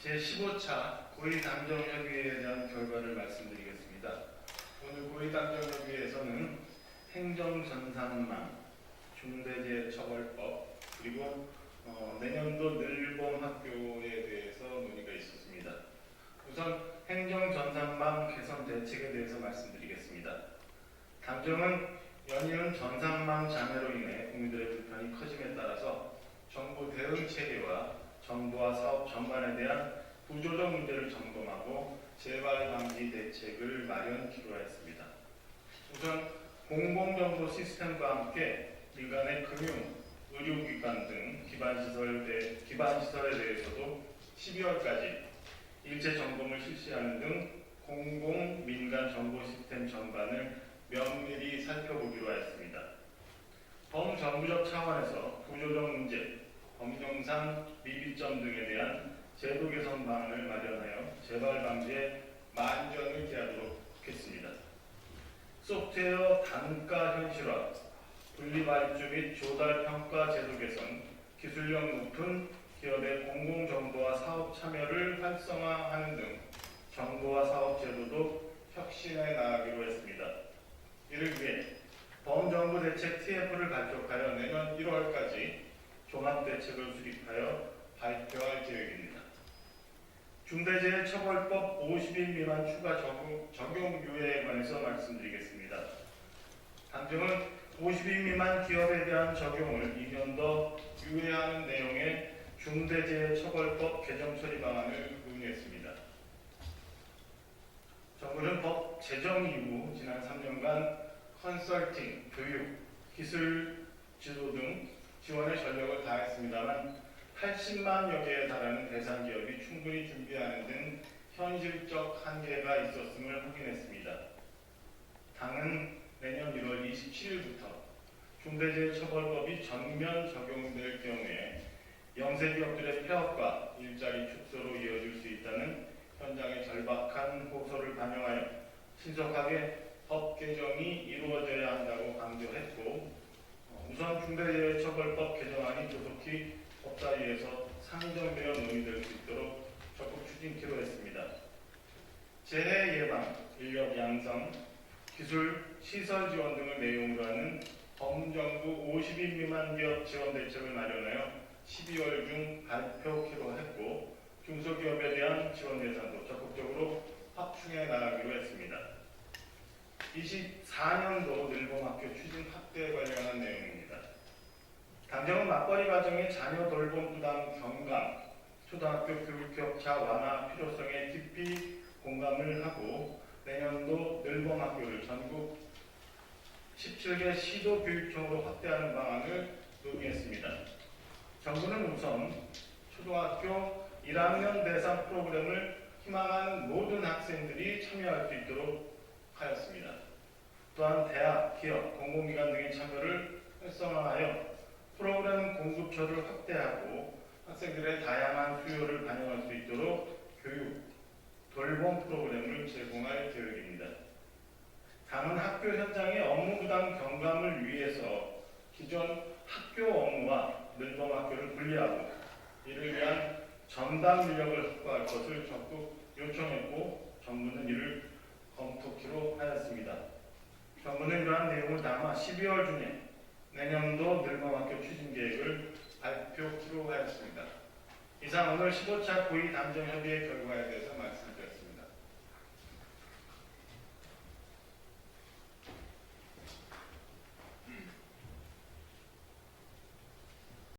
제15차 고위담정협의회에 대한 결과를 말씀드리겠습니다. 오늘 고위담정협의회에서는 행정전산망, 중대재해처벌법, 그리고 내년도 늘봄학교에 대해서 논의가 있었습니다. 우선 행정전산망 개선 대책에 대해서 말씀드리겠습니다. 담정은 연이은 전산망 장애로 인해 국민들의 불편이 커짐에 따라서 정부 대응 체계와 정부와 사업 전반에 대한 구조적 문제를 점검하고 재발 방지 대책을 마련키로 했습니다. 우선 공공정보 시스템과 함께 민간의 금융, 의료기관 등 기반시설에 대해서도 12월까지 일체 점검을 실시하는 등 공공 민간 정보 시스템 전반을 면밀히 살펴보기로 했습니다. 범정부적 차원에서 구조적 문제, 법령상 미비점 등에 대한 제도 개선 방안을 마련하여 재발 방지에 만전을 기하도록 했습니다. 소프트웨어 단가 현실화, 분리발주 및 조달 평가 제도 개선, 기술력 높은 기업의 공공정보와 사업 참여를 활성화하는 등 정보와 사업 제도도 혁신해 나가기로 했습니다. 이를 위해 범정부 대책 TF를 발족하여 내년 1월까지 종합대책을 수립하여 발표할 계획입니다. 중대재해처벌법 50일 미만 추가 적용 유예에 관해서 말씀드리겠습니다. 당정은 50일 미만 기업에 대한 적용을 2년 더 유예하는 내용의 중대재해처벌법 개정 처리 방안을 논의했습니다. 정부는 법 제정 이후 지난 3년간 컨설팅, 교육, 기술 지도 등 지원에 전력을 다했습니다만 80만여 개에 달하는 대상 기업이 충분히 준비하는 등 현실적 한계가 있었음을 확인했습니다. 당은 내년 1월 27일부터 중대재해처벌법이 전면 적용될 경우에 영세 기업들의 폐업과 일자리 축소로 이어질 수 있다는 현장의 절박한 호소를 반영하여 신속하게 법 개정이 이루어져야 한다고 강조했고, 우선 중대재해처벌법 개정안이 조속히 법사위에서 상정되어 논의될 수 있도록 적극 추진키로 했습니다. 재해 예방, 인력 양성, 기술, 시설 지원 등을 내용으로 하는 범정부 50인 미만 기업 지원 대책을 마련하여 12월 중 발표키로 했고, 중소기업에 대한 지원 예산도 적극적으로 확충해 나가기로 했습니다. 24년도 늘봄학교 추진 확대에 관련한 내용입니다. 당정은 맞벌이 가정의 자녀 돌봄 부담 경감, 초등학교 교육 격차 완화 필요성에 깊이 공감을 하고 내년도 늘봄학교를 전국 17개 시도 교육청으로 확대하는 방안을 논의했습니다. 정부는 우선 초등학교 1학년 대상 프로그램을 희망하는 모든 학생들이 참여할 수 있도록 하였습니다. 또한 대학, 기업, 공공기관 등의 참여를 활성화하여 프로그램 공급처를 확대하고 학생들의 다양한 수요를 반영할 수 있도록 교육, 돌봄 프로그램을 제공할 계획입니다. 당은 학교 현장의 업무 부담 경감을 위해서 기존 학교 업무와 늘봄학교를 분리하고 이를 위한 전담 인력을 확보할 것을 적극 요청했고 정부는 이를 검토키로 하였습니다. 정부는 이러한 내용을 담아 12월 중에 내년도 늘봄학교 추진 계획을 발표키로 하였습니다. 이상 오늘 15차 고위담정협의회 결과에 대해서 말씀드렸습니다.